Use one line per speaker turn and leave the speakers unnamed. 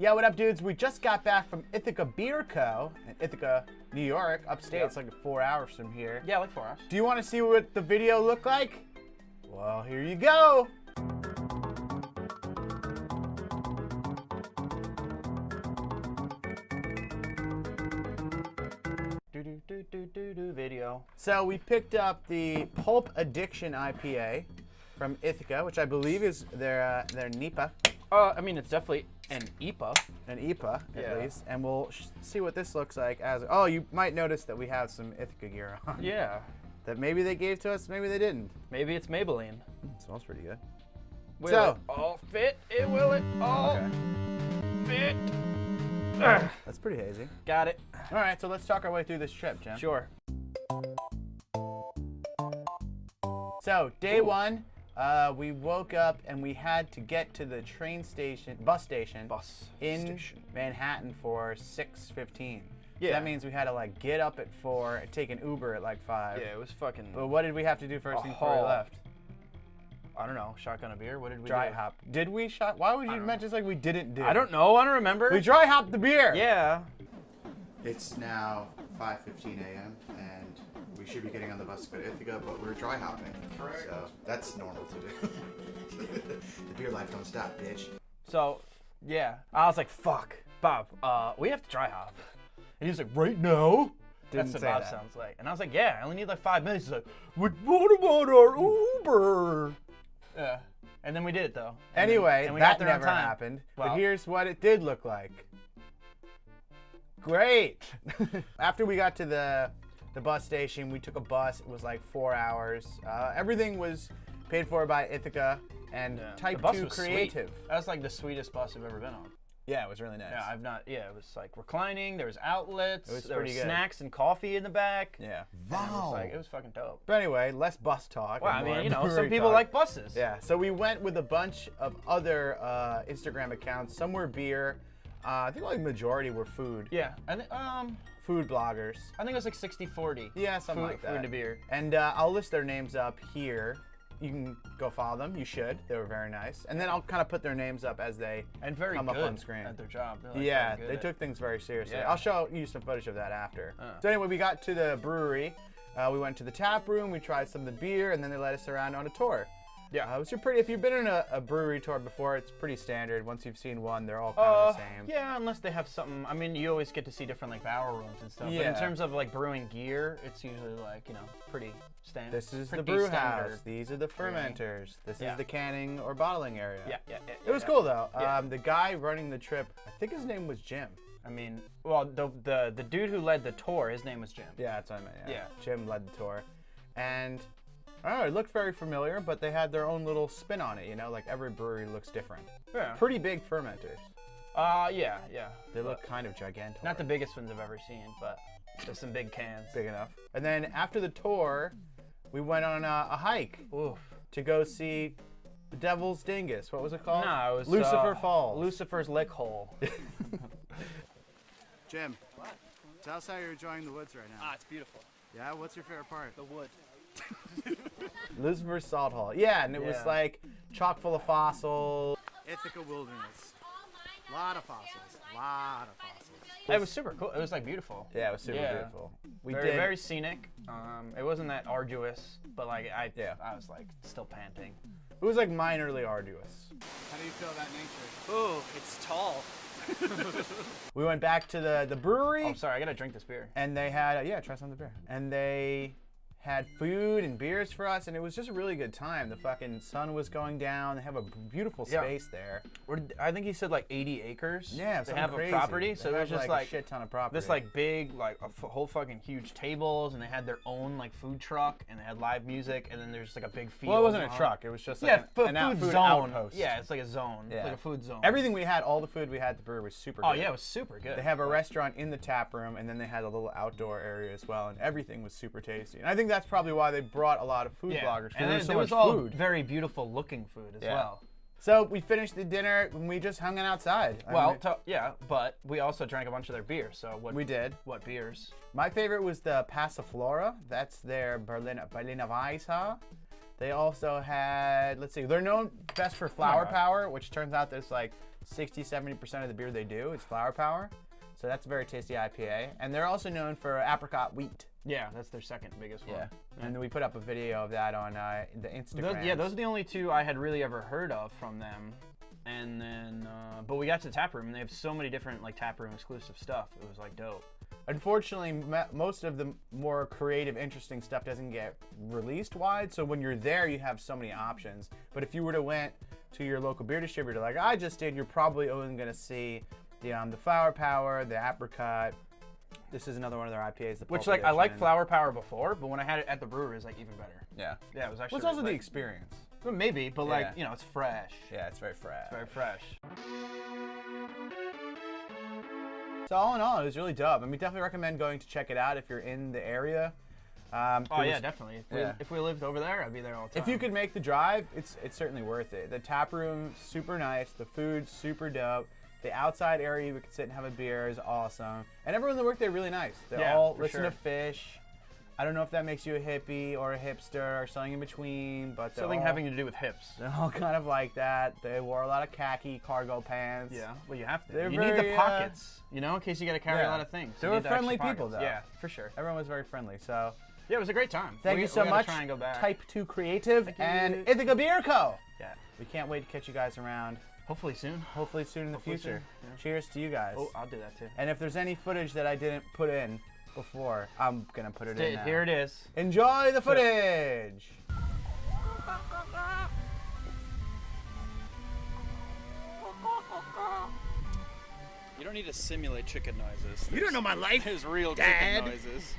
Yeah, what up, dudes? We just got back from Ithaca Beer Co. in Ithaca, New York, upstate. Yep. It's like 4 hours from here.
Yeah, like 4 hours.
Do you want to see what the video looked like? Well, here you go.
Video.
So we picked up the Pulp Addiction IPA from Ithaca, which I believe is their NEPA.
I mean, it's definitely an IPA.
An IPA, at least. And we'll see what this looks like as... Oh, you might notice that we have some Ithaca gear on.
Yeah.
That maybe they gave to us, maybe they didn't.
Maybe it's Maybelline.
Smells pretty good.
Will it all fit? It will it all fit?
That's pretty hazy.
Got it.
All right, so let's talk our way through this trip, Jim.
Sure.
So, day one, we woke up and we had to get to the bus station in Manhattan for 6:15.
Yeah.
So that means we had to like get up at 4 and take an Uber at like 5.
Yeah, it was fucking...
But what did we have to do first thing before we left?
I don't know. Shotgun a beer? What did we do?
Dry hop. Did we shot? Why would you mention like we didn't do?
I don't know. I don't remember.
We dry hopped the beer.
Yeah.
It's now 5:15 a.m. and we should be getting on the bus to go to Ithaca, but we're dry hopping.
Correct.
So that's normal to do. The beer life don't stop, bitch.
So, yeah. I was like, fuck, Bob, we have to dry hop. And he was like, right now? That's what Bob sounds like. And I was like, yeah, I only need like 5 minutes. He's like, what about our Uber? Yeah. And then we did it though.
Anyway,
and we
that
got there
never
on time.
happened.
Well,
but here's what it did look like. Great. After we got to the bus station, we took a bus. It was like 4 hours. Everything was paid for by Ithaca and Type 2 Creative.
Sweet. That was like the sweetest bus I've ever been on.
Yeah, it was really nice.
Yeah, it was like reclining, there was outlets, there was
good.
snacks and coffee in the back.
Yeah.
Wow. It was fucking dope.
But anyway, less bus talk.
Well, I mean, you know, some people like buses.
Yeah, so we went with a bunch of other Instagram accounts. Some were beer. I think like majority were food.
Yeah,
food bloggers.
I think it was like 60-40.
Yeah, something like that.
Food to beer.
And I'll list their names up here. You can go follow them. You should. They were very nice. And then I'll kind of put their names up as they come up on screen.
At their job.
Like yeah, they took things very seriously. Yeah. I'll show you some footage of that after. So anyway, we got to the brewery. We went to the tap room. We tried some of the beer, and then they led us around on a tour. Yeah, if you've been on a brewery tour before, it's pretty standard. Once you've seen one, they're all kind of the same.
Yeah, unless they have something. I mean, you always get to see different like barrel rooms and stuff. Yeah. But in terms of like brewing gear, it's usually like, you know, pretty standard.
This is the brew house. These are the fermenters. This is the canning or bottling area.
Yeah.
It was cool though. The guy running the trip, I think his name was Jim.
I mean, well, the dude who led the tour, his name was Jim.
Yeah, that's what I meant. Yeah. Jim led the tour, and I don't know, it looked very familiar, but they had their own little spin on it, you know, like every brewery looks different. Yeah. Pretty big fermenters.
Yeah.
They look kind of gigantic.
Not the biggest ones I've ever seen, but there's some big cans.
Big enough. And then after the tour, we went on a hike to go see the Devil's Dingus. What was it called?
No, it was
Lucifer Falls.
Lucifer's Lick Hole.
Jim, what? Tell us how you're enjoying the woods right now.
It's beautiful.
Yeah, what's your favorite part?
The wood.
Lucifer's Salt Hall. Yeah, and it was like chock full of fossils. Ithaca Wilderness. Lot of fossils.
It was super cool. It was like beautiful.
Yeah, it was super beautiful.
Very scenic. It wasn't that arduous, but like I was like still panting.
It was like minorly arduous. How do you feel about nature?
Oh, it's tall.
We went back to the brewery.
Oh, I'm sorry, I gotta drink this beer.
And they had try some of the beer. And they had food and beers for us, and it was just a really good time. The fucking sun was going down. They have a beautiful space there.
I think he said like 80 acres.
Yeah,
they have a property, so it was just like
a shit ton of property.
This like big, like whole fucking huge tables, and they had their own like food truck, and they had live music, and then there's like a big field.
Well, it wasn't a truck. It was just like an food zone.
Outpost. Yeah, it's like a zone, like a food zone.
Everything we had, all the food we had at the brewery was super good.
Oh yeah, it was super good.
They have a restaurant in the tap room, and then they had a little outdoor area as well, and everything was super tasty. And I think that's probably why they brought a lot of food bloggers.
And there was all very beautiful looking food as well.
So we finished the dinner and we just hung out outside.
But we also drank a bunch of their beer. So
we did.
What beers?
My favorite was the Passiflora. That's their Berliner Weisse. They also had, let's see, they're known best for Flower Power, which turns out there's like 60-70% of the beer they do is Flower Power. So that's a very tasty IPA. And they're also known for apricot wheat.
Yeah, that's their second biggest one.
Yeah. And then we put up a video of that on the Instagram.
Those are the only two I had really ever heard of from them. And then, but we got to the tap room, and they have so many different like tap room exclusive stuff. It was like dope.
Unfortunately, most of the more creative, interesting stuff doesn't get released wide. So when you're there, you have so many options. But if you were to went to your local beer distributor, like I just did, you're probably only going to see the Flower Power, the apricot. This is another one of their IPAs.
Which like I liked Flower Power before, but when I had it at the brewery, it was like even better.
Yeah.
Yeah, it was actually.
Well, it's also the experience.
Well, maybe, but like it's fresh.
Yeah, it's very fresh.
It's very fresh.
So all in all, it was really dope. And we definitely recommend going to check it out if you're in the area.
Definitely. If we lived over there, I'd be there all the time.
If you could make the drive, it's certainly worth it. The tap room, super nice. The food, super dope. The outside area we could sit and have a beer is awesome. And everyone that worked there really nice. They all listen to Fish. I don't know if that makes you a hippie or a hipster or something in between, but
something having to do with hips.
They're all kind of like that. They wore a lot of khaki cargo pants.
Yeah, well you have to.
You
need the pockets, in case you got to carry a lot of things.
They were friendly people though.
Yeah, for sure.
Everyone was very friendly, so.
Yeah, it was a great time.
Thank you so much,
try and go back.
Type 2 Creative and Ithaca Beer Co.
Yeah.
We can't wait to catch you guys around.
Hopefully soon.
Hopefully soon in the future. Yeah. Cheers to you guys.
Oh, I'll do that too.
And if there's any footage that I didn't put in before, I'm going to put it in now.
Here it is.
Enjoy the footage.
You don't need to simulate chicken noises.
You don't know my life,
There's real
Dad.
chicken noises.